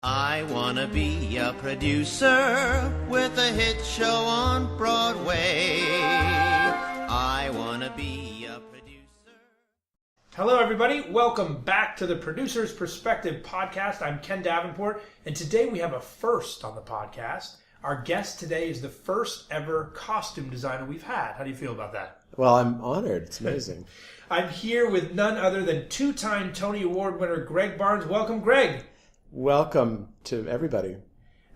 I wanna be a producer with a hit show on Broadway. I wanna be a producer. Hello, everybody. Welcome back to the Producer's Perspective podcast. I'm Ken Davenport, and today we have a first on the podcast. Our guest today is the first ever costume designer we've had. How do you feel about that? Well, I'm honored. It's amazing. I'm here with none other than two-time Tony Award winner Gregg Barnes. Welcome, Gregg. Welcome to everybody.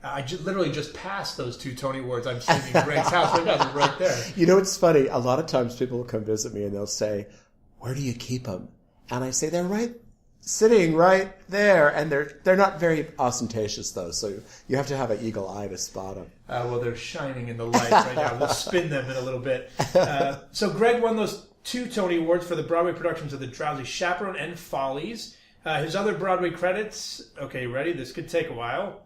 I literally just passed those two Tony Awards. I'm sitting in Gregg's house right there. You know, it's funny. A lot of times people will come visit me and they'll say, "Where do you keep them?" And I say, "They're sitting right there." And they're not very ostentatious, though, so you have to have an eagle eye to spot them. Well, they're shining in the lights right now. We'll spin them in a little bit. So Gregg won those two Tony Awards for the Broadway productions of The Drowsy Chaperone and Follies. His other Broadway credits, okay, ready? This could take a while.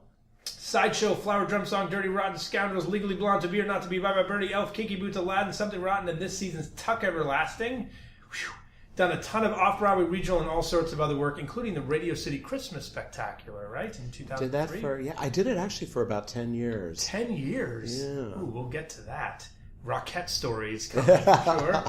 Sideshow, Flower Drum Song, Dirty Rotten, Scoundrels, Legally Blonde, To Be or Not to Be, Bye Bye Birdie, Elf, Kinky Boots, Aladdin, Something Rotten, and this season's Tuck Everlasting. Whew. Done a ton of off-Broadway, regional, and all sorts of other work, including the Radio City Christmas Spectacular, right, in 2003? I did it actually for about 10 years. 10 years? Yeah. Ooh, we'll get to that. Rockette stories coming, for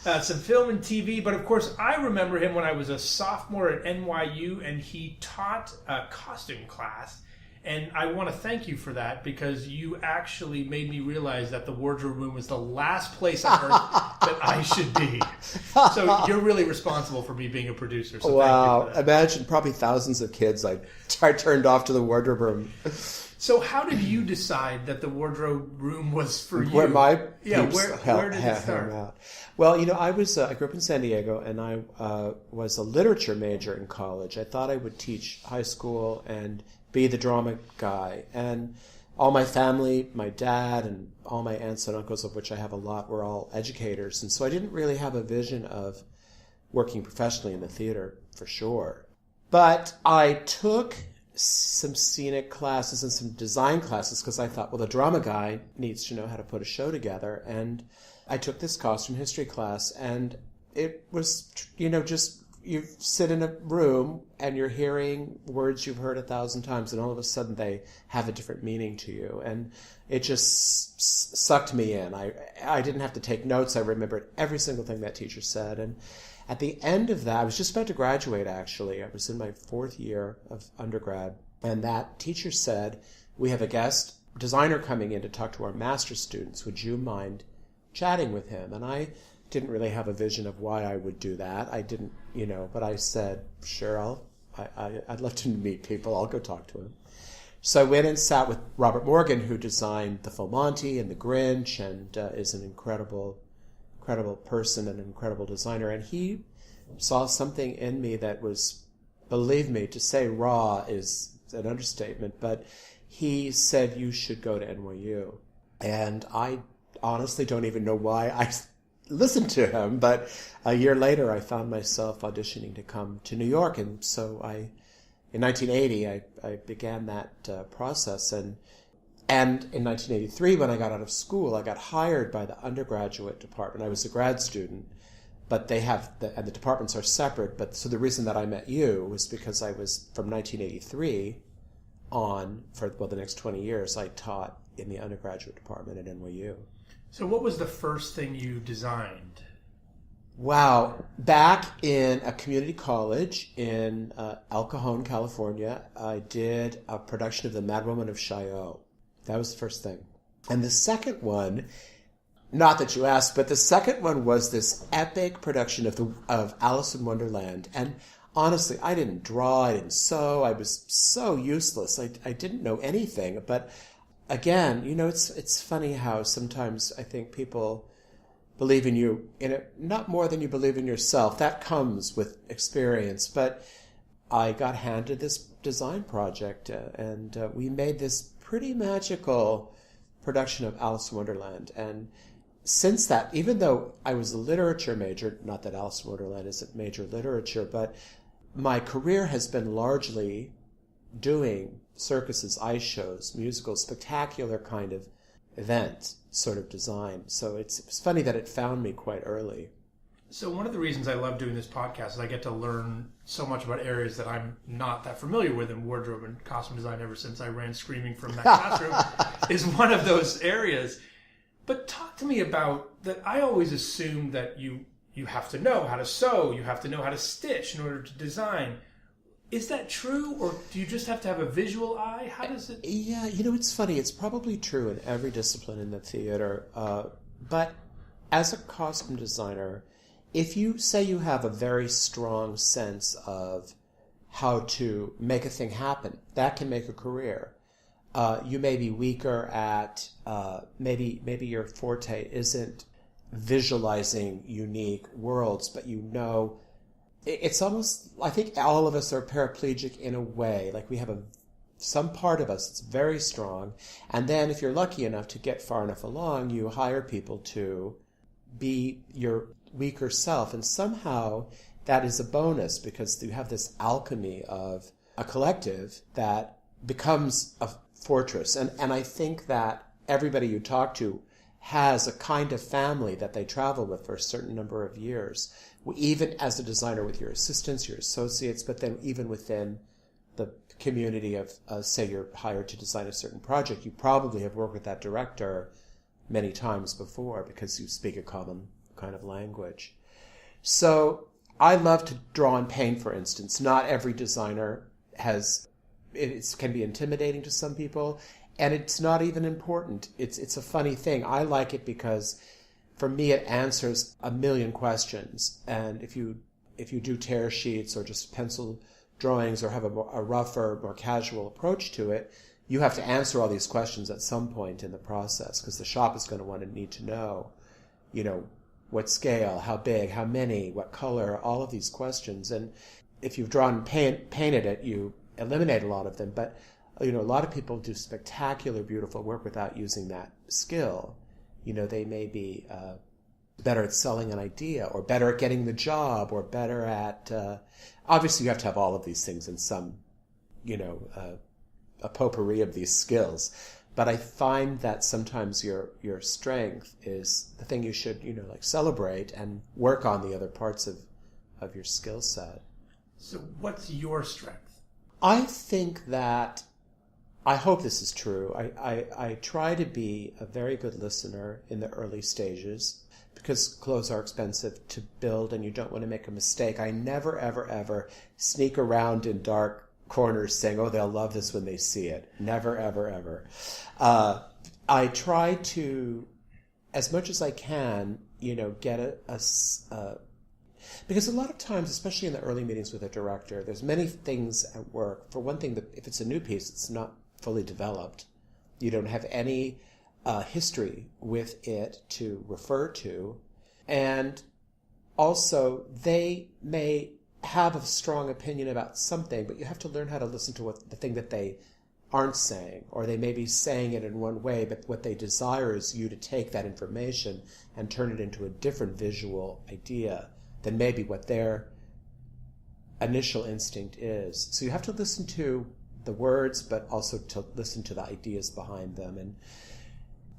sure. Some film and TV, but of course I remember him when I was a sophomore at NYU and he taught a costume class. And I want to thank you for that because you actually made me realize that the wardrobe room was the last place on earth that I should be. So you're really responsible for me being a producer. So wow. Thank you for that. Imagine probably thousands of kids I turned off to the wardrobe room. So how did you decide that the wardrobe room was for you? Where my where did it start? Well, you know, I grew up in San Diego, and I was a literature major in college. I thought I would teach high school and be the drama guy. And all my family, my dad, and all my aunts and uncles, of which I have a lot, were all educators. And so I didn't really have a vision of working professionally in the theater, for sure. But I took some scenic classes and some design classes because I thought, well, the drama guy needs to know how to put a show together. And I took this costume history class, and it was, you know, just you sit in a room and you're hearing words you've heard 1,000 times, and all of a sudden they have a different meaning to you. And it just sucked me in. I didn't have to take notes. I remembered every single thing that teacher said. And at the end of that, I was just about to graduate, actually. I was in my 4th year of undergrad. And that teacher said, "We have a guest designer coming in to talk to our master's students. Would you mind chatting with him?" And I didn't really have a vision of why I would do that. I didn't, you know, but I said, sure, I'd love to meet people. I'll go talk to him. So I went and sat with Robert Morgan, who designed the Full Monty and the Grinch, and is an incredible person and an incredible designer. And he saw something in me that was, believe me, to say raw is an understatement, but he said, "You should go to NYU." And I honestly don't even know why I listened to him, but a year later I found myself auditioning to come to New York. And so in 1980, I began that process. And in 1983, when I got out of school, I got hired by the undergraduate department. I was a grad student, but and the departments are separate. But so the reason that I met you was because I was, from 1983 on, for the next 20 years, I taught in the undergraduate department at NYU. So what was the first thing you designed? Wow. Back in a community college in El Cajon, California, I did a production of The Mad Woman of Chaillot. That was the first thing. And the second one, not that you asked, but the second one was this epic production of Alice in Wonderland. And honestly, I didn't draw, I didn't sew, I was so useless. I didn't know anything. But again, you know, it's funny how sometimes I think people believe in you in it, not more than you believe in yourself. That comes with experience. But I got handed this design project, and we made this pretty magical production of Alice in Wonderland. And since that, even though I was a literature major, not that Alice in Wonderland isn't major literature, but my career has been largely doing circuses, ice shows, musicals, spectacular kind of event sort of design. So it's funny that it found me quite early. So one of the reasons I love doing this podcast is I get to learn so much about areas that I'm not that familiar with in wardrobe and costume design ever since I ran screaming from that classroom is one of those areas. But talk to me about that. I always assumed that you have to know how to sew, you have to know how to stitch in order to design. Is that true, or do you just have to have a visual eye? How does it... Yeah, it's funny. It's probably true in every discipline in the theater. But as a costume designer, if you say you have a very strong sense of how to make a thing happen, that can make a career. You may be weaker at, maybe your forte isn't visualizing unique worlds, but it's almost, I think all of us are paraplegic in a way. Like we have some part of us that's very strong. And then if you're lucky enough to get far enough along, you hire people to be your weaker self. And somehow that is a bonus because you have this alchemy of a collective that becomes a fortress. And I think that everybody you talk to has a kind of family that they travel with for a certain number of years. Even as a designer with your assistants, your associates, but then even within the community of, say, you're hired to design a certain project, you probably have worked with that director many times before because you speak a common kind of language. So I love to draw and paint, for instance. Not every designer it can be intimidating to some people, and it's not even important. It's a funny thing. I like it because for me, it answers a million questions. And if you do tear sheets or just pencil drawings or have a rougher, more casual approach to it, you have to answer all these questions at some point in the process because the shop is going to need to know, what scale, how big, how many, what color, all of these questions. And if you've drawn and painted it, you eliminate a lot of them. But, a lot of people do spectacular, beautiful work without using that skill. They may be better at selling an idea or better at getting the job or better at... obviously, you have to have all of these things in some, a potpourri of these skills. But I find that sometimes your strength is the thing you should, celebrate and work on the other parts of your skill set. So what's your strength? I think that... I hope this is true. I try to be a very good listener in the early stages because clothes are expensive to build and you don't want to make a mistake. I never, ever, ever sneak around in dark corners saying, oh, they'll love this when they see it. Never, ever, ever. I try to, as much as I can, get because a lot of times, especially in the early meetings with a director, there's many things at work. For one thing, if it's a new piece, it's not fully developed. You don't have any history with it to refer to. And also, they may have a strong opinion about something, but you have to learn how to listen to the thing that they aren't saying. Or they may be saying it in one way, but what they desire is you to take that information and turn it into a different visual idea than maybe what their initial instinct is. So you have to listen to the words, but also to listen to the ideas behind them.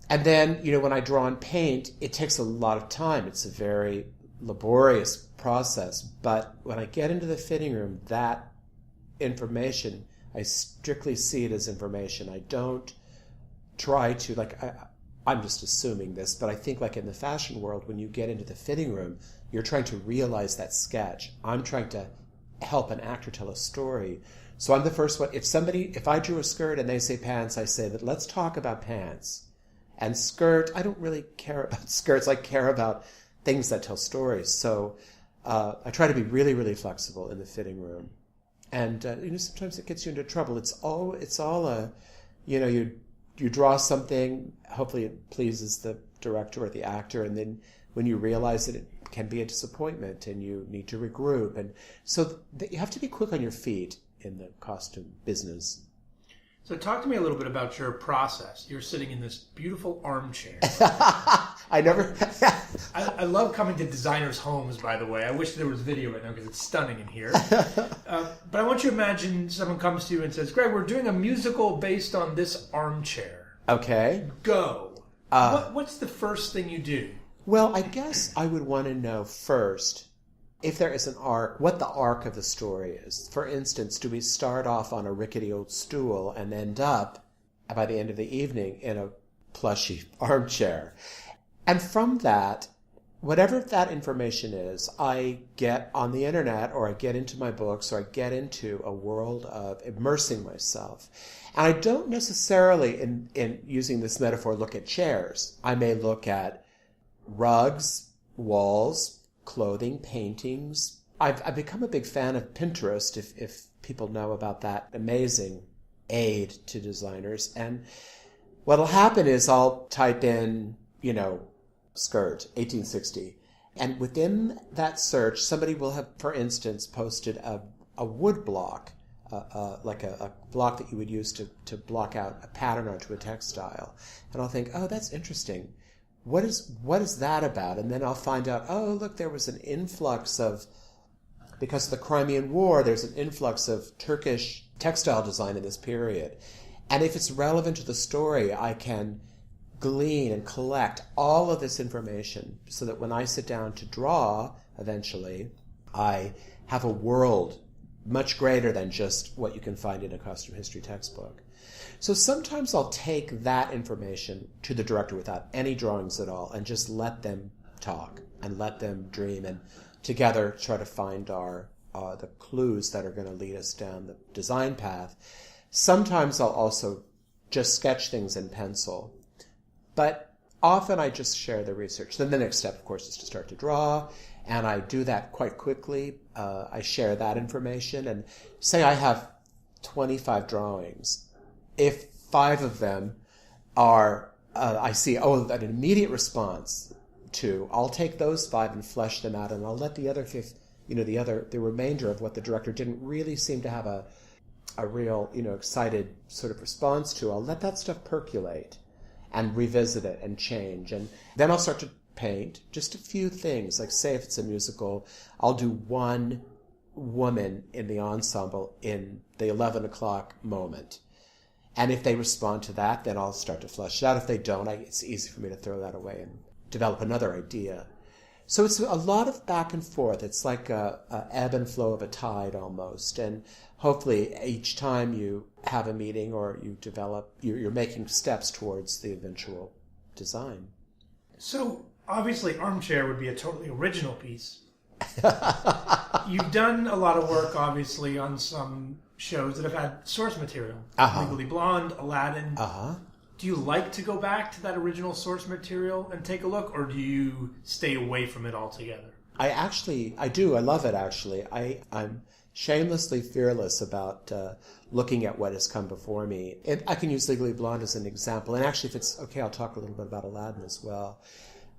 And then, when I draw and paint, it takes a lot of time. It's a very laborious process. But when I get into the fitting room, that information, I strictly see it as information. I don't try to, I'm just assuming this, but I think like in the fashion world, when you get into the fitting room, you're trying to realize that sketch. I'm trying to help an actor tell a story. So I'm the first one. If I drew a skirt and they say pants, I say that let's talk about pants. And skirt, I don't really care about skirts. I care about things that tell stories. So I try to be really, really flexible in the fitting room. And sometimes it gets you into trouble. It's all you draw something. Hopefully it pleases the director or the actor, and then when you realize that it can be a disappointment, and you need to regroup. And so you have to be quick on your feet in the costume business. So talk to me a little bit about your process. You're sitting in this beautiful armchair. I love coming to designers' homes, by the way. I wish there was video right now because it's stunning in here. But I want you to imagine someone comes to you and says, Gregg, we're doing a musical based on this armchair. Okay. Go. What's the first thing you do? Well, I guess I would want to know first if there is an arc, what the arc of the story is. For instance, do we start off on a rickety old stool and end up, by the end of the evening, in a plushy armchair? And from that, whatever that information is, I get on the internet, or I get into my books, or I get into a world of immersing myself. And I don't necessarily, in using this metaphor, look at chairs. I may look at rugs, walls, clothing, paintings. I've become a big fan of Pinterest, if people know about that amazing aid to designers. And what'll happen is I'll type in, skirt, 1860. And within that search, somebody will have, for instance, posted a wood block, like a block that you would use to block out a pattern onto a textile. And I'll think, oh, that's interesting. What is that about? And then I'll find out, oh, look, there was an influx of, because of the Crimean War, there's an influx of Turkish textile design in this period. And if it's relevant to the story, I can glean and collect all of this information so that when I sit down to draw, eventually, I have a world much greater than just what you can find in a costume history textbook. So sometimes I'll take that information to the director without any drawings at all and just let them talk and let them dream and together try to find the clues that are going to lead us down the design path. Sometimes I'll also just sketch things in pencil. But often I just share the research. Then the next step, of course, is to start to draw, and I do that quite quickly. I share that information, and say I have 25 drawings. If 5 of them are, I see, an immediate response to, I'll take those 5 and flesh them out, and I'll let the other 5, the remainder of what the director didn't really seem to have a real, excited sort of response to, I'll let that stuff percolate and revisit it and change. And then I'll start to paint just a few things. Like, say if it's a musical, I'll do one woman in the ensemble in the 11 o'clock moment. And if they respond to that, then I'll start to flesh it out. If they don't, it's easy for me to throw that away and develop another idea. So it's a lot of back and forth. It's like a ebb and flow of a tide almost. And hopefully each time you have a meeting or you develop, you're making steps towards the eventual design. So obviously Armchair would be a totally original piece. You've done a lot of work, obviously, on some shows that have had source material. Legally Blonde, Aladdin. Do you like to go back to that original source material and take a look, or do you stay away from it altogether? I do. I love it, actually. I'm shamelessly fearless about looking at what has come before me. And I can use Legally Blonde as an example. And actually, if it's okay, I'll talk a little bit about Aladdin as well.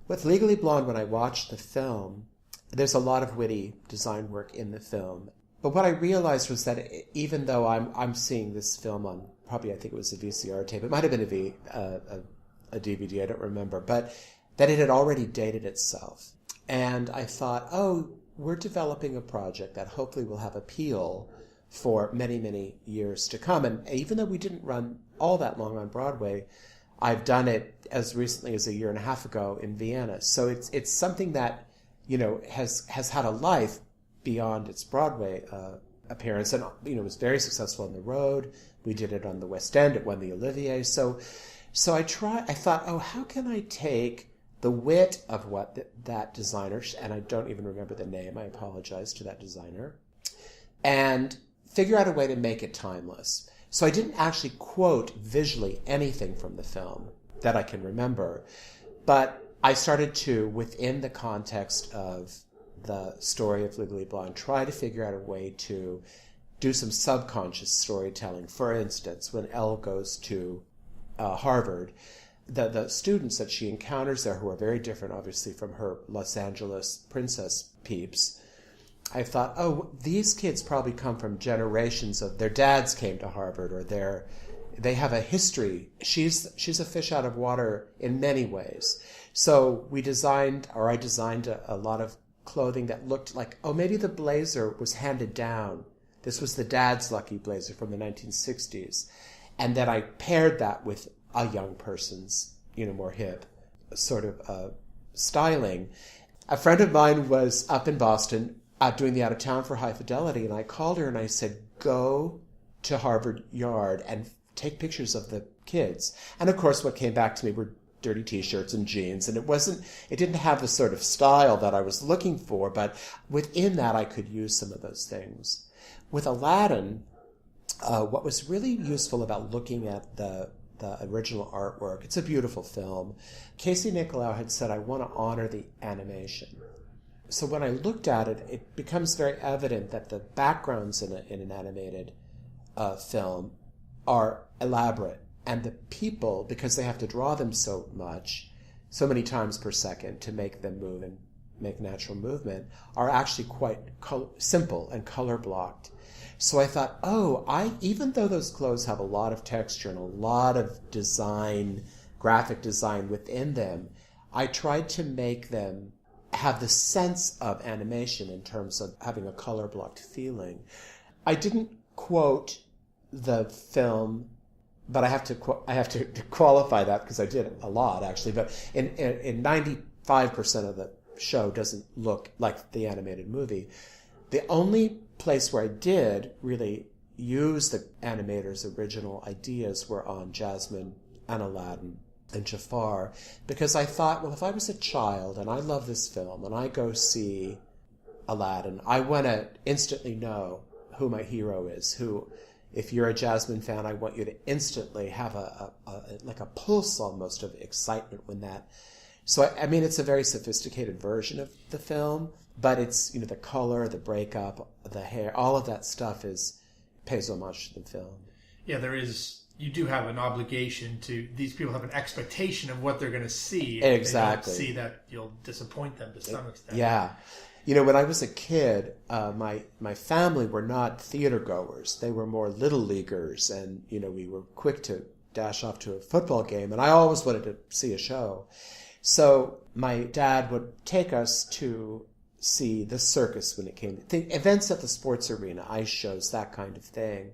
With Legally Blonde, when I watched the film, there's a lot of witty design work in the film. But what I realized was that even though I'm seeing this film on, probably I think it was a VCR tape, it might have been a DVD, I don't remember, but that it had already dated itself. And I thought, we're developing a project that hopefully will have appeal for many, many years to come. And even though we didn't run all that long on Broadway, I've done it as recently as a year and a half ago in Vienna. So it's something that, has had a life beyond its Broadway appearance. And, it was very successful on the road. We did it on the West End. It won the Olivier. So I thought, how can I take the wit of what that designer, and I don't even remember the name, I apologize to that designer, and figure out a way to make it timeless. So I didn't actually quote visually anything from the film that I can remember, but I started to, within the context of the story of Legally Blonde, try to figure out a way to do some subconscious storytelling. For instance, when Elle goes to Harvard, the students that she encounters there, who are very different, obviously, from her Los Angeles princess peeps, I thought, these kids probably come from generations of their dads came to Harvard, or they have a history. She's a fish out of water in many ways. So I designed a lot of clothing that looked like, maybe the blazer was handed down. This was the dad's lucky blazer from the 1960s. And then I paired that with a young person's, more hip, sort of styling. A friend of mine was up in Boston doing the Out of Town for High Fidelity, and I called her and I said, go to Harvard Yard and take pictures of the kids. And of course what came back to me were dirty t-shirts and jeans, and it didn't have the sort of style that I was looking for, but within that I could use some of those things. With Aladdin, what was really useful about looking at the original artwork, it's a beautiful film. Casey Nicholaou had said, I want to honor the animation. So when I looked at it, it becomes very evident that the backgrounds in an animated film are elaborate. And the people, because they have to draw them so many times per second to make them move and make natural movement, are actually quite simple and color blocked. So I thought, even though those clothes have a lot of texture and a lot of design, graphic design within them, I tried to make them have the sense of animation in terms of having a color blocked feeling. I didn't quote the film, but I have to qualify that because I did it a lot actually. But in 95% of the show doesn't look like the animated movie. The only place where I did really use the animator's original ideas were on Jasmine and Aladdin and Jafar, because I thought, well, if I was a child and I love this film and I go see Aladdin, I want to instantly know who my hero is, who, if you're a Jasmine fan, I want you to instantly have a pulse almost of excitement when that. So, I mean, it's a very sophisticated version of the film, but it's, the color, the breakup, the hair, all of that stuff pays homage to the film. Yeah, you do have an obligation these people have an expectation of what they're going to see. Exactly. They don't see that, you'll disappoint them to some extent. Yeah. When I was a kid, my family were not theater goers. They were more little leaguers, and, we were quick to dash off to a football game, and I always wanted to see a show. So my dad would take us to see the circus when it came to events at the sports arena, ice shows, that kind of thing.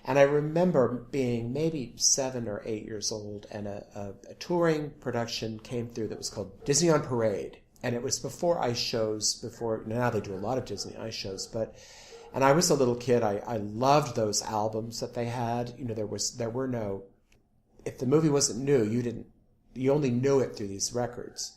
And I remember being maybe 7 or 8 years old, and a touring production came through that was called Disney on Parade. And it was before ice shows, now they do a lot of Disney ice shows, and I was a little kid, I loved those albums that they had. There were no, if the movie wasn't new, you only knew it through these records.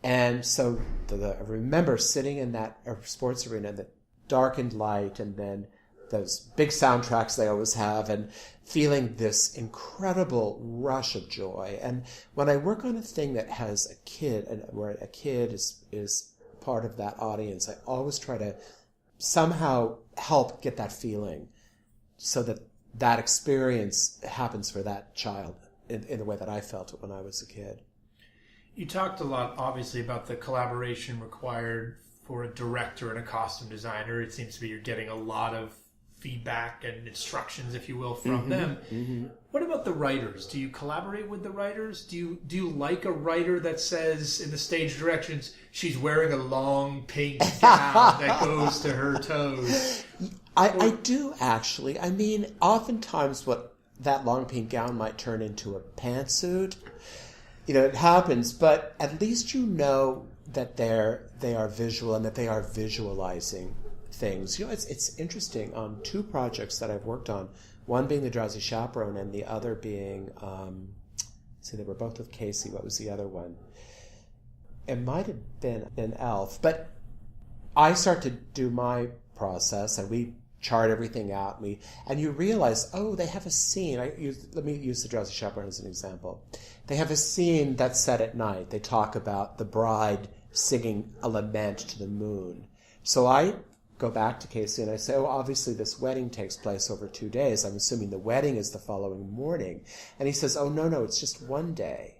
And so I remember sitting in that sports arena in the darkened light, and then those big soundtracks they always have, and feeling this incredible rush of joy. And when I work on a thing that has a kid, and where a kid is part of that audience, I always try to somehow help get that feeling so that experience happens for that child in the way that I felt it when I was a kid. You talked a lot, obviously, about the collaboration required for a director and a costume designer. It seems to be you're getting a lot of feedback and instructions, if you will, from them. Mm-hmm. What about the writers? Do you collaborate with the writers? Do you like a writer that says in the stage directions she's wearing a long pink gown that goes to her toes? I do, actually. I mean, oftentimes what that long pink gown might turn into a pantsuit. It happens, but at least that they are visual and that they are visualizing things. It's interesting. On 2 projects that I've worked on, one being The Drowsy Chaperone and the other being, they were both with Casey. What was the other one? It might have been an Elf, but I start to do my process, and we chart everything out, and you realize, they have a scene. Let me use The Drowsy Chaperone as an example. They have a scene that's set at night. They talk about the bride singing a lament to the moon. So I go back to Casey and I say, obviously this wedding takes place over 2 days. I'm assuming the wedding is the following morning. And he says, no, it's just one day.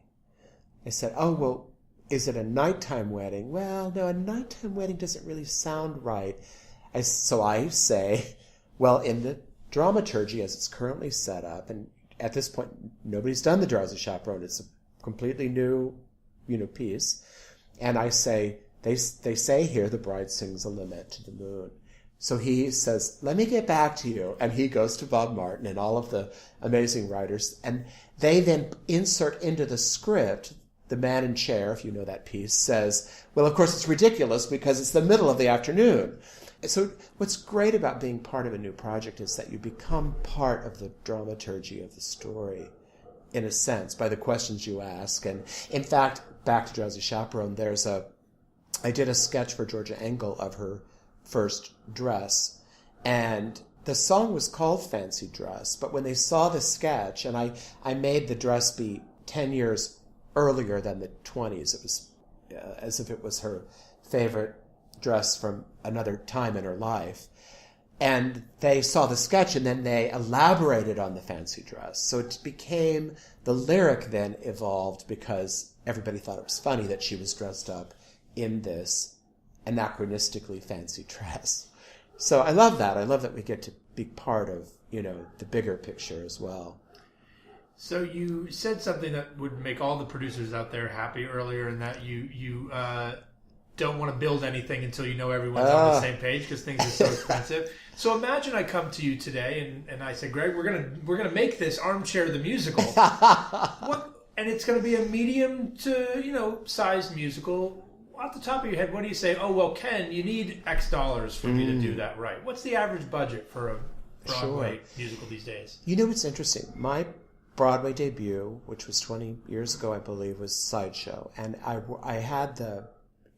I said, well, is it a nighttime wedding? Well, no, a nighttime wedding doesn't really sound right. So I say, well, in the dramaturgy as it's currently set up, and at this point, nobody's done The Drowsy Chaperone. It's a completely new, piece. And I say, they say here the bride sings a lament to the moon. So he says, let me get back to you. And he goes to Bob Martin and all of the amazing writers. And they then insert into the script the man in chair, if you know that piece, says, well, of course it's ridiculous because it's the middle of the afternoon. So what's great about being part of a new project is that you become part of the dramaturgy of the story, in a sense, by the questions you ask. And in fact, back to Drowsy Chaperone, I did a sketch for Georgia Engel of her first dress, and the song was called Fancy Dress, but when they saw the sketch, and I made the dress be 10 years earlier than the 20s, it was as if it was her favorite dress from another time in her life. And they saw the sketch, and then they elaborated on the fancy dress. So it became, the lyric then evolved because everybody thought it was funny that she was dressed up in this anachronistically fancy dress. So I love that. I love that we get to be part of, the bigger picture as well. So you said something that would make all the producers out there happy earlier, in that you don't want to build anything until you know everyone's on the same page because things are so expensive. So imagine I come to you today and I say, Greg, we're gonna make this Armchair the Musical. And it's going to be a medium to sized musical. Off the top of your head, what do you say? Oh, well, Ken, you need X dollars for me to do that right. What's the average budget for a Broadway musical these days? It's interesting. My Broadway debut, which was 20 years ago, I believe, was Sideshow. And I had the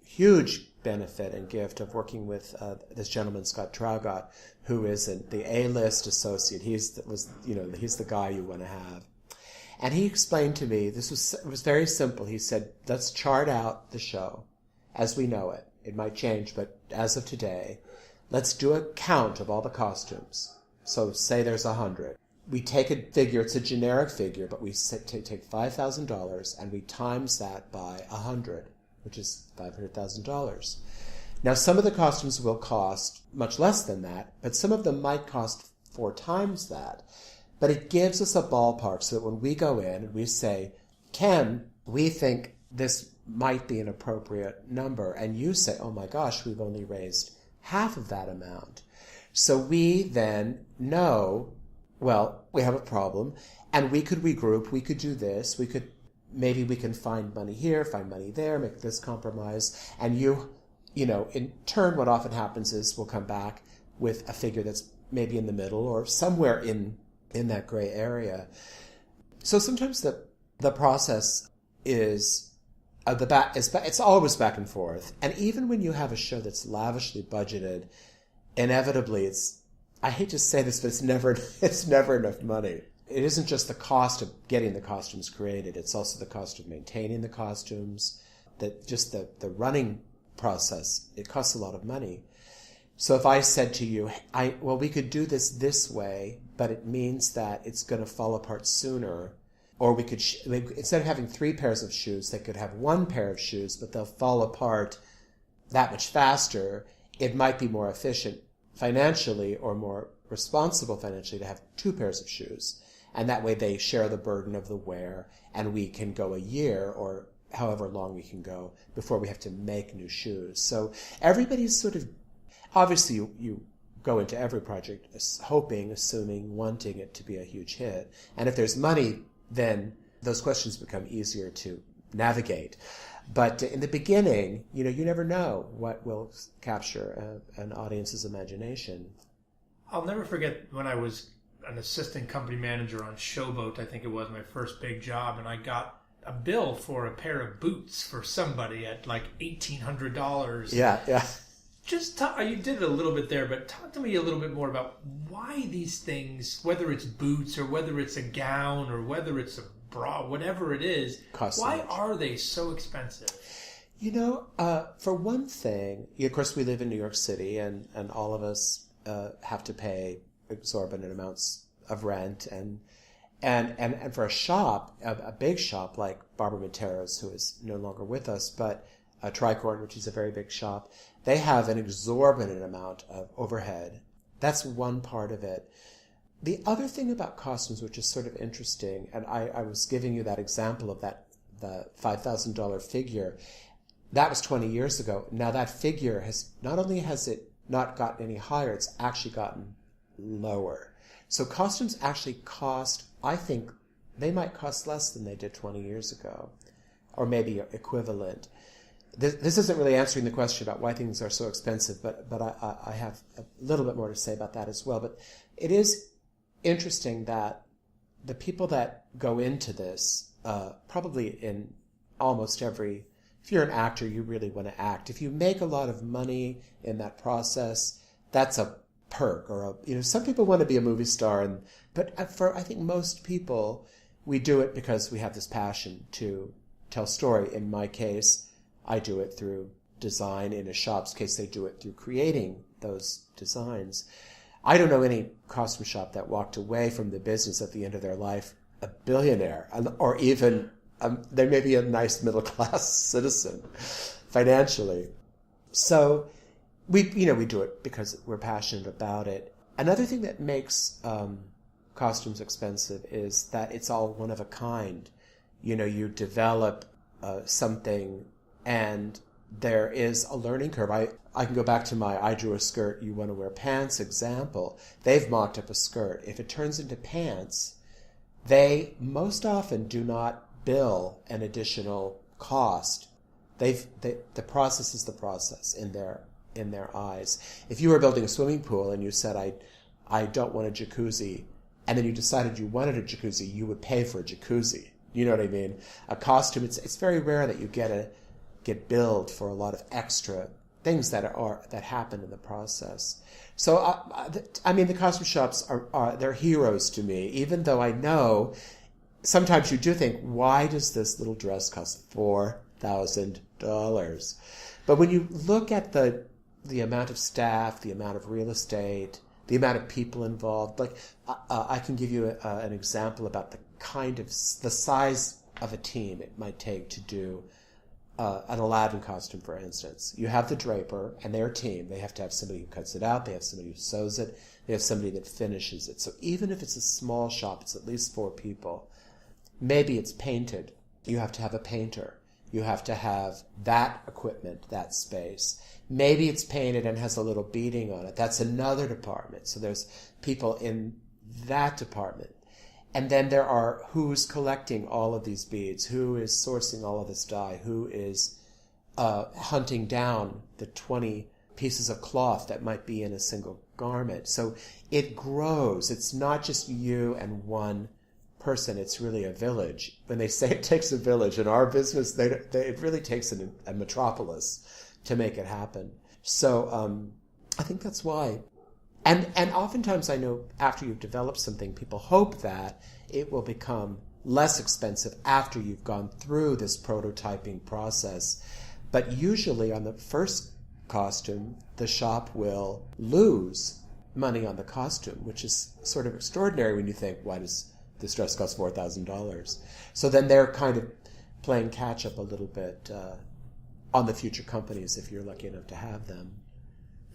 huge benefit and gift of working with this gentleman, Scott Traugott, who is the A-list associate. He's the guy you want to have. And he explained to me, it was very simple. He said, let's chart out the show as we know it. It might change, but as of today, let's do a count of all the costumes. So say there's 100. We take a figure, it's a generic figure, but we take $5,000 and we times that by 100, which is $500,000. Now, some of the costumes will cost much less than that, but some of them might cost 4 times that. But it gives us a ballpark so that when we go in and we say, Ken, we think this might be an appropriate number, and you say, oh my gosh, we've only raised half of that amount. So we then know, well, we have a problem, and we could regroup, we could do this, maybe we can find money here, find money there, make this compromise, and in turn, what often happens is we'll come back with a figure that's maybe in the middle or somewhere in that gray area. So sometimes the process is it's always back and forth. And even when you have a show that's lavishly budgeted, inevitably I hate to say this, but it's never enough money. It isn't just the cost of getting the costumes created, it's also the cost of maintaining the costumes, the running process. It costs a lot of money. So if I said to you, we could do this way, but it means that it's going to fall apart sooner, or we could, instead of having 3 pairs of shoes, they could have 1 pair of shoes, but they'll fall apart that much faster. It might be more efficient financially or more responsible financially to have 2 pairs of shoes. And that way they share the burden of the wear, and we can go a year or however long we can go before we have to make new shoes. So everybody's sort of, obviously you go into every project hoping, assuming, wanting it to be a huge hit. And if there's money, then those questions become easier to navigate. But in the beginning, you never know what will capture an audience's imagination. I'll never forget when I was an assistant company manager on Showboat, I think it was my first big job, and I got a bill for a pair of boots for somebody at like $1,800. Yeah. Just you did it a little bit there, but talk to me a little bit more about why these things, whether it's boots or whether it's a gown or whether it's a bra, whatever it is, why are they so expensive? For one thing, of course, we live in New York City, and all of us have to pay exorbitant amounts of rent, and for a shop, a big shop like Barbara Matero's, who is no longer with us, but Tricorn, which is a very big shop, they have an exorbitant amount of overhead. That's one part of it. The other thing about costumes, which is sort of interesting, and I was giving you that example of the $5,000 figure, that was 20 years ago. Now that figure not only has it not gotten any higher, it's actually gotten lower. So costumes actually cost, I think, they might cost less than they did 20 years ago. or maybe equivalent. This isn't really answering the question about why things are so expensive, but I have a little bit more to say about that as well. But it is interesting that the people that go into this, probably in almost every, if you're an actor, you really want to act. If you make a lot of money in that process, that's a perk, or some people want to be a movie star, but for I think most people, we do it because we have this passion to tell story. In my case, I do it through design. In a shop's case, they do it through creating those designs. I don't know any costume shop that walked away from the business at the end of their life a billionaire, or even they may be a nice middle-class citizen financially. So we do it because we're passionate about it. Another thing that makes costumes expensive is that it's all one of a kind. You develop something, and there is a learning curve. I can go back to my I drew a skirt, you want to wear pants example. They've mocked up a skirt. If it turns into pants, they most often do not bill an additional cost. The process is the process in their eyes. If you were building a swimming pool and you said, I don't want a jacuzzi, and then you decided you wanted a jacuzzi, you would pay for a jacuzzi. You know what I mean? A costume, it's very rare that you get billed for a lot of extra things that happen in the process. So, the costume shops they're heroes to me, even though I know sometimes you do think, why does this little dress cost $4,000? But when you look at the amount of staff, the amount of real estate, the amount of people involved, I can give you an example about the size of a team it might take to do an Aladdin costume, for instance. You have the draper and their team. They have to have somebody who cuts it out. They have somebody who sews it. They have somebody that finishes it. So even if it's a small shop, it's at least 4 people. Maybe it's painted. You have to have a painter. You have to have that equipment, that space. Maybe it's painted and has a little beading on it. That's another department. So there's people in that department. And then there are who's collecting all of these beads, who is sourcing all of this dye, who is hunting down the 20 pieces of cloth that might be in a single garment. So it grows. It's not just you and one person. It's really a village. When they say it takes a village, in our business, it really takes a metropolis to make it happen. So I think that's why. And oftentimes I know after you've developed something, people hope that it will become less expensive after you've gone through this prototyping process. But usually on the first costume, the shop will lose money on the costume, which is sort of extraordinary when you think, why does this dress cost $4,000? So then they're kind of playing catch up a little bit on the future companies if you're lucky enough to have them.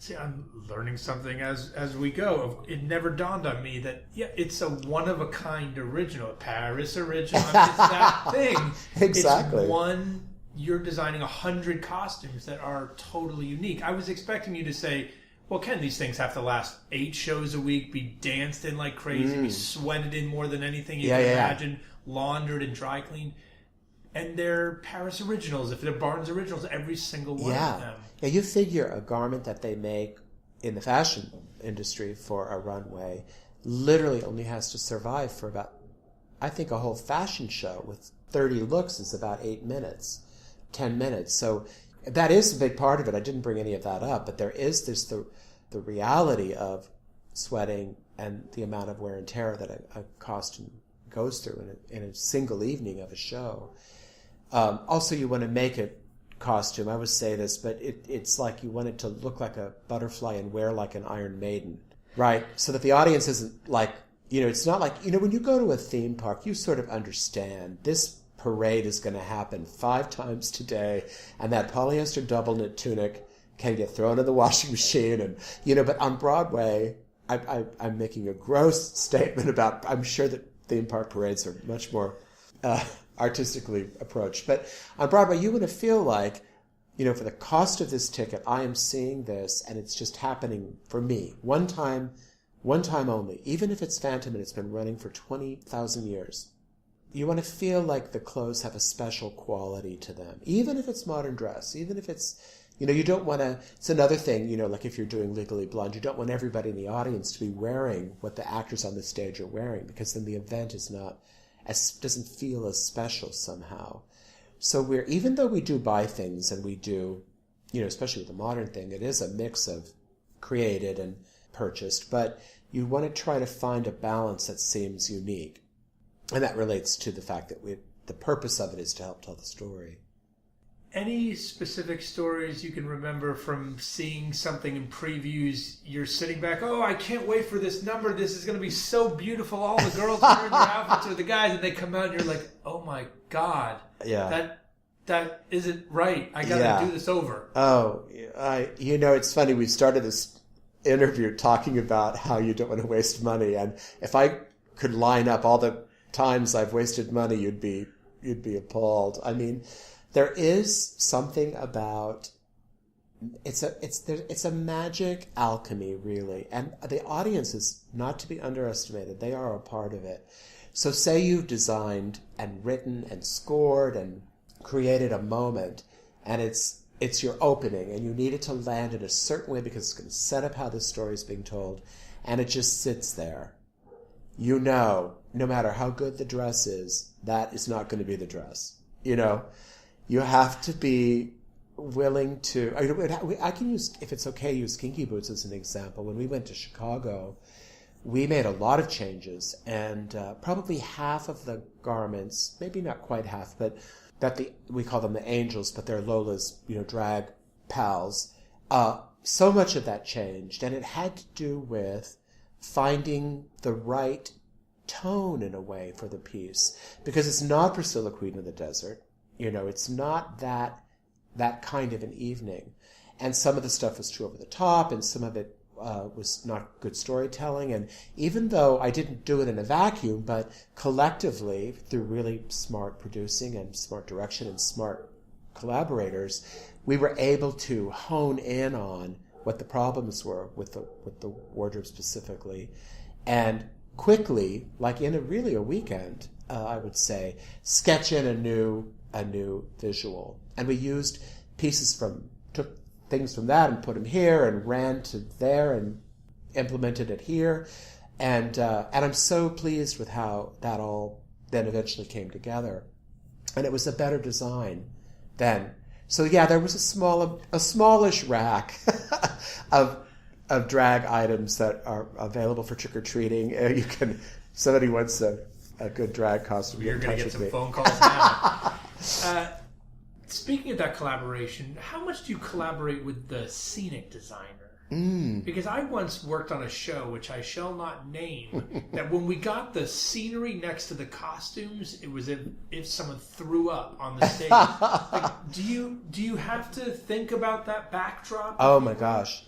See, I'm learning something as we go. It never dawned on me that, it's a one-of-a-kind original, a Paris original. It's that thing. Exactly. It's you're designing 100 costumes that are totally unique. I was expecting you to say, well, Ken, these things have to last 8 shows a week, be danced in like crazy, be sweated in more than anything you can imagine, laundered and dry cleaned. And they're Paris originals. If they're Barnes originals, every single one of them. Yeah, you figure a garment that they make in the fashion industry for a runway literally only has to survive for about, I think a whole fashion show with 30 looks is about 8 minutes, 10 minutes. So that is a big part of it. I didn't bring any of that up, but there is the reality of sweating and the amount of wear and tear that a costume goes through in a single evening of a show. Also, you want to make a costume. I always say this, but it's like you want it to look like a butterfly and wear like an Iron Maiden, right? So that the audience isn't like, it's not like, when you go to a theme park, you sort of understand this parade is going to happen 5 times today, and that polyester double knit tunic can get thrown in the washing machine, and but on Broadway, I'm making a gross statement about, I'm sure that theme park parades are much more artistically approached. But on Broadway, you want to feel like, for the cost of this ticket, I am seeing this, and it's just happening for me. One time only. Even if it's Phantom and it's been running for 20,000 years, you want to feel like the clothes have a special quality to them, even if it's modern dress, even if it's, you don't want to, it's another thing, like if you're doing Legally Blonde, you don't want everybody in the audience to be wearing what the actors on the stage are wearing, because then the event doesn't feel as special somehow. So even though we do buy things and we do, especially with the modern thing, it is a mix of created and purchased, but you want to try to find a balance that seems unique. And that relates to the fact that the purpose of it is to help tell the story. Any specific stories you can remember from seeing something in previews? You're sitting back, oh, I can't wait for this number. This is going to be so beautiful. All the girls are wearing their outfits, or the guys, and they come out and you're like, oh my God. Yeah. That isn't right. I got to do this over. Oh, it's funny. We started this interview talking about how you don't want to waste money. And if I could line up all the times I've wasted money, you'd be appalled. I mean, there is something about it's a magic alchemy, really, and the audience is not to be underestimated. They are a part of it. So, say you've designed and written and scored and created a moment, and it's your opening, and you need it to land in a certain way because it's going to set up how the story is being told, and it just sits there. No matter how good the dress is, that is not going to be the dress. You have to be willing to... I can use, if it's okay, use Kinky Boots as an example. When we went to Chicago, we made a lot of changes, and probably half of the garments, maybe not quite half, but we call them the angels, but they're Lola's, drag pals. So much of that changed, and it had to do with finding the right tone in a way for the piece, because it's not Priscilla, Queen of the Desert. It's not that kind of an evening. And some of the stuff was too over the top, and some of it was not good storytelling. And even though I didn't do it in a vacuum, but collectively, through really smart producing and smart direction and smart collaborators, we were able to hone in on what the problems were with the wardrobe specifically, and quickly, like in a weekend, I would say, sketch in a new visual. And we used took things from that and put them here and ran to there and implemented it here. And I'm so pleased with how that all then eventually came together. And it was a better design then. So yeah, there was a smallish rack of drag items that are available for trick-or-treating. Somebody wants a good drag costume. You're going to get some phone calls now. Speaking of that collaboration, how much do you collaborate with the scenic designer? Because I once worked on a show, which I shall not name, that when we got the scenery next to the costumes, it was if someone threw up on the stage. Like, do you have to think about that backdrop? Oh my gosh.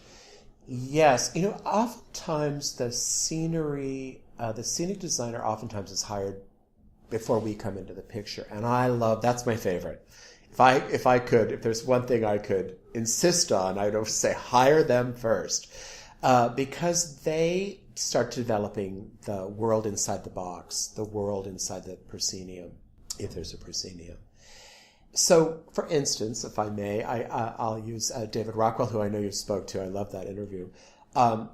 Yes. Oftentimes the scenic designer oftentimes is hired before we come into the picture. And that's my favorite. If there's one thing I could insist on, I would say hire them first, because they start developing the world inside the box, the world inside the proscenium, if there's a proscenium. So, for instance, if I may, I'll use David Rockwell, who I know you spoke to. I love that interview.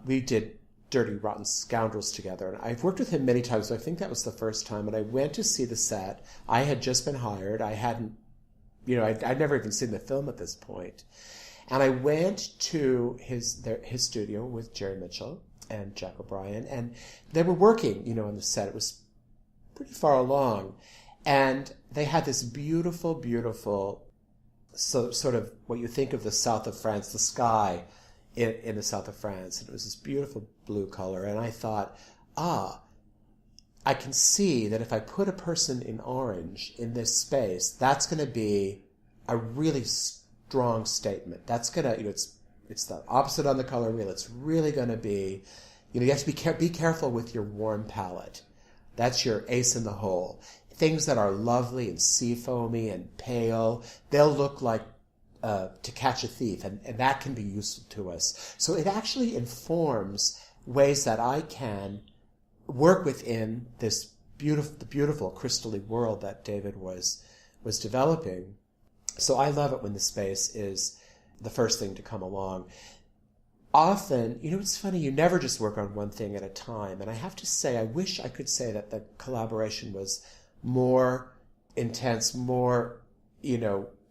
We did Dirty Rotten Scoundrels together, and I've worked with him many times, so I think that was the first time. And I went to see the set. I had just been hired. I hadn't, I'd never even seen the film at this point. And I went to his studio with Jerry Mitchell and Jack O'Brien, and they were working, on the set. It was pretty far along. And they had this beautiful, beautiful, sort of what you think of the south of France, the sky in the south of France. And it was this beautiful blue color. And I thought, I can see that if I put a person in orange in this space, that's going to be a really strong statement. That's going to, it's the opposite on the color wheel. It's really going to be, you have to be careful with your warm palette. That's your ace in the hole. Things that are lovely and seafoamy and pale, they'll look like To Catch a Thief, and that can be useful to us. So it actually informs ways that I can work within this beautiful crystally world that David was developing. So I love it when the space is the first thing to come along. Often, it's funny, you never just work on one thing at a time. And I have to say, I wish I could say that the collaboration was more intense, more,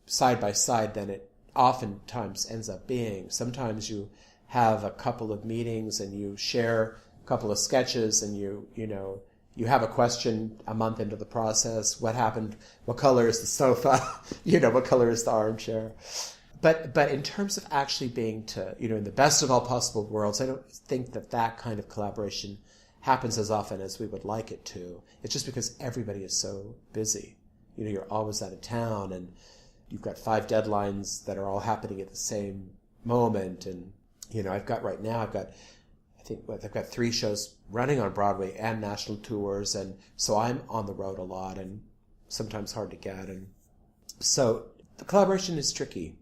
side by side than it oftentimes ends up being. Sometimes you have a couple of meetings and you share a couple of sketches and you have a question a month into the process. What happened? What color is the sofa? What color is the armchair? But in terms of actually being in the best of all possible worlds, I don't think that kind of collaboration happens as often as we would like it to. It's just because everybody is so busy. You're always out of town and you've got 5 deadlines that are all happening at the same moment. And, I've got 3 shows running on Broadway and national tours. And so I'm on the road a lot and sometimes hard to get. And so the collaboration is tricky.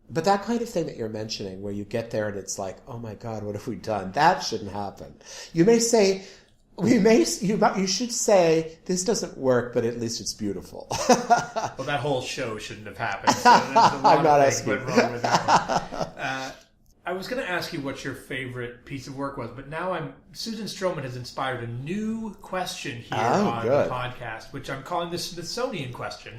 But that kind of thing that you're mentioning, where you get there and it's like, oh my God, what have we done? That shouldn't happen. You should say, this doesn't work, but at least it's beautiful. Well, that whole show shouldn't have happened. So I'm not asking. Went wrong with that one. I was going to ask you what your favorite piece of work was, but now Susan Stroman has inspired a new question here on the podcast, which I'm calling the Smithsonian Question,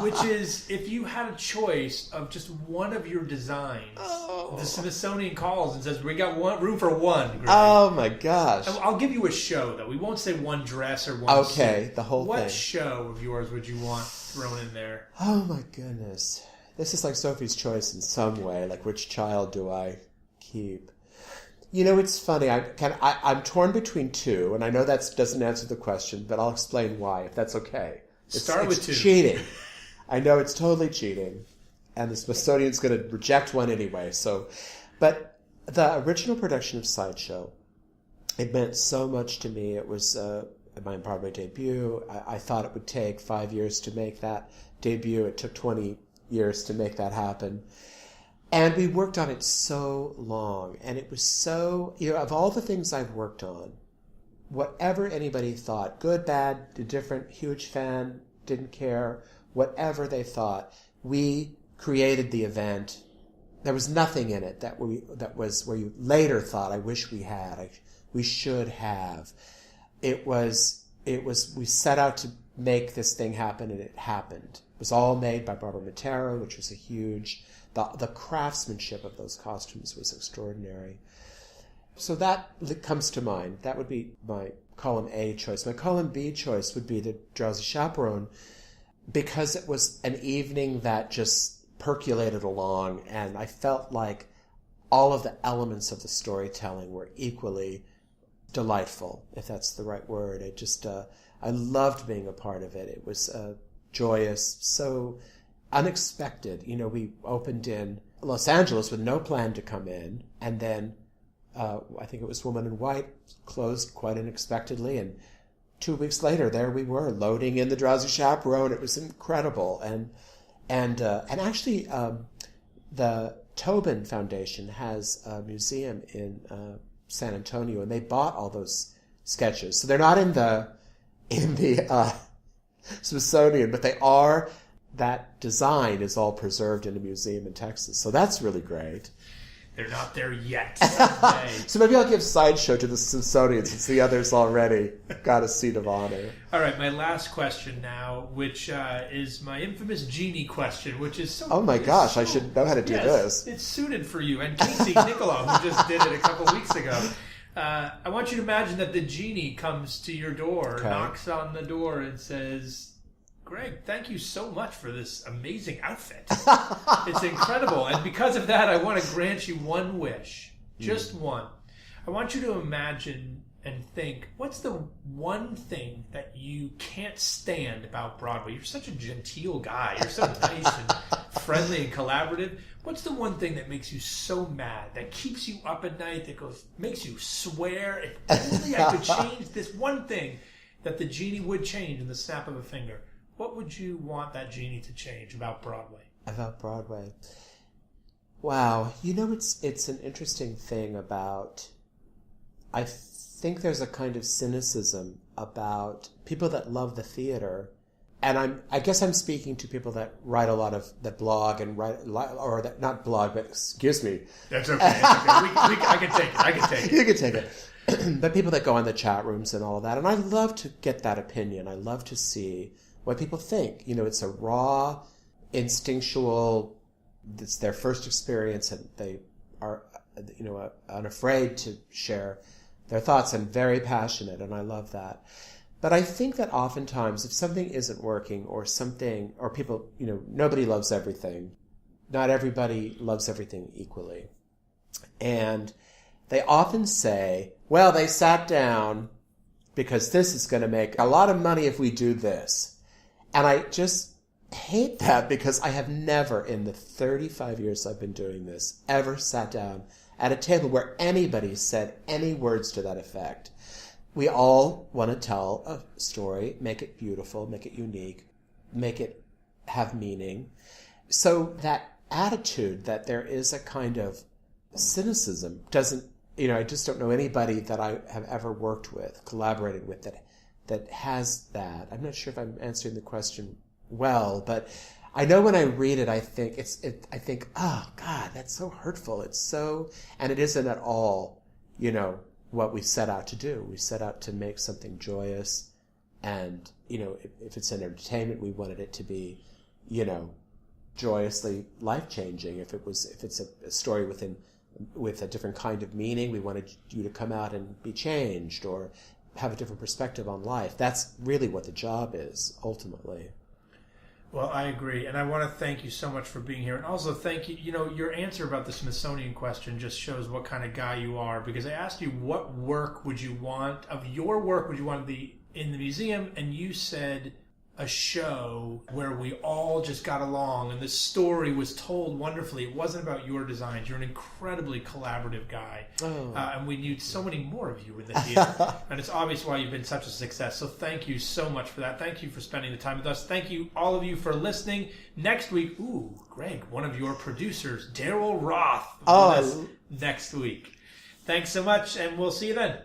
which is, if you had a choice of just one of your designs, the Smithsonian calls and says, we got room for one. Greg. Oh my gosh. I'll give you a show, though. We won't say one dress or one suit. The whole thing. What show of yours would you want thrown in there? Oh my goodness. This is like Sophie's Choice in some way. Like, which child do I keep? It's funny. I'm torn between 2, and I know that doesn't answer the question, but I'll explain why, if that's okay. Start with 2. It's cheating. I know it's totally cheating, and the Smithsonian's going to reject one anyway. But the original production of Sideshow, it meant so much to me. It was my Broadway debut. I thought it would take 5 years to make that debut. It took 20 years to make that happen. And we worked on it so long. And it was so, of all the things I've worked on, whatever anybody thought, good, bad, indifferent, huge fan, didn't care, whatever they thought, we created the event. There was nothing in it that was where you later thought, I wish we had, we should have. It was, we set out to make this thing happen, and it happened. It was all made by Barbara Matera, which was a huge... The craftsmanship of those costumes was extraordinary. So that comes to mind. That would be my column A choice. My column B choice would be the Drowsy Chaperone, because it was an evening that just percolated along, and I felt like all of the elements of the storytelling were equally delightful, if that's the right word. It just... I loved being a part of it. It was joyous, so unexpected. We opened in Los Angeles with no plan to come in, and then I think it was Woman in White closed quite unexpectedly, and 2 weeks later, there we were, loading in the Drowsy Chaperone. It was incredible, and actually, the Tobin Foundation has a museum in San Antonio, and they bought all those sketches. So they're not in the Smithsonian, but they are. That design is all preserved in a museum in Texas. So that's really great. They're not there yet. So maybe I'll give Sideshow to the Smithsonian, since the others already got a seat of honor. All right, my last question now, which is my infamous Genie question, which is so... Oh my gosh, I should know how to do this. It's suited for you. And Casey Nicolau, who just did it a couple weeks ago. I want you to imagine that the genie comes to your door, knocks on the door, and says, Greg, thank you so much for this amazing outfit. It's incredible. And because of that, I want to grant you one wish. Just one. I want you to imagine and think, what's the one thing that you can't stand about Broadway? You're such a genteel guy. You're so nice and friendly and collaborative. What's the one thing that makes you so mad, that keeps you up at night, that makes you swear, if only I could change this one thing that the genie would change in the snap of a finger? What would you want that genie to change about Broadway? About Broadway? Wow. It's an interesting thing about... I think there's a kind of cynicism about people that love the theater. And I guess I'm speaking to people that write a lot of, that blog and write, or that, not blog, but excuse me. That's okay. I can take it. You can take it. But people that go on the chat rooms and all of that. And I love to get that opinion. I love to see what people think. You know, it's a raw, instinctual, it's their first experience, and they are, you know, unafraid to share their thoughts and very passionate. And I love that. But I think that oftentimes if something isn't working or something, or people, you know, nobody loves everything. Not everybody loves everything equally. And they often say, well, they sat down because this is going to make a lot of money if we do this. And I just hate that, because I have never in the 35 years I've been doing this ever sat down at a table where anybody said any words to that effect. We all want to tell a story, make it beautiful, make it unique, make it have meaning. So that attitude that there is a kind of cynicism doesn't, you know, I just don't know anybody that I have ever worked with, collaborated with, that has that. I'm not sure if I'm answering the question well, but I know when I read it, I think I think, oh God, that's so hurtful. It's so, and it isn't at all, you know, what we set out to do. We set out to make something joyous, and, you know, if it's an entertainment, we wanted it to be, you know, joyously life-changing. If it's a story with a different kind of meaning, we wanted you to come out and be changed or have a different perspective on life. That's really what the job is, ultimately. Well, I agree, and I want to thank you so much for being here, and also thank you. You know, your answer about the Smithsonian question just shows what kind of guy you are, because I asked you what work would you want, of your work would you want to be in the museum, and you said a show where we all just got along and the story was told wonderfully. It wasn't about your designs. You're an incredibly collaborative guy. And we need so many more of you in the theater. And it's obvious why you've been such a success. So thank you so much for that. Thank you for spending the time with us. Thank you, all of you, for listening. Next week, Gregg, one of your producers, Daryl Roth, with us next week. Thanks so much, and we'll see you then.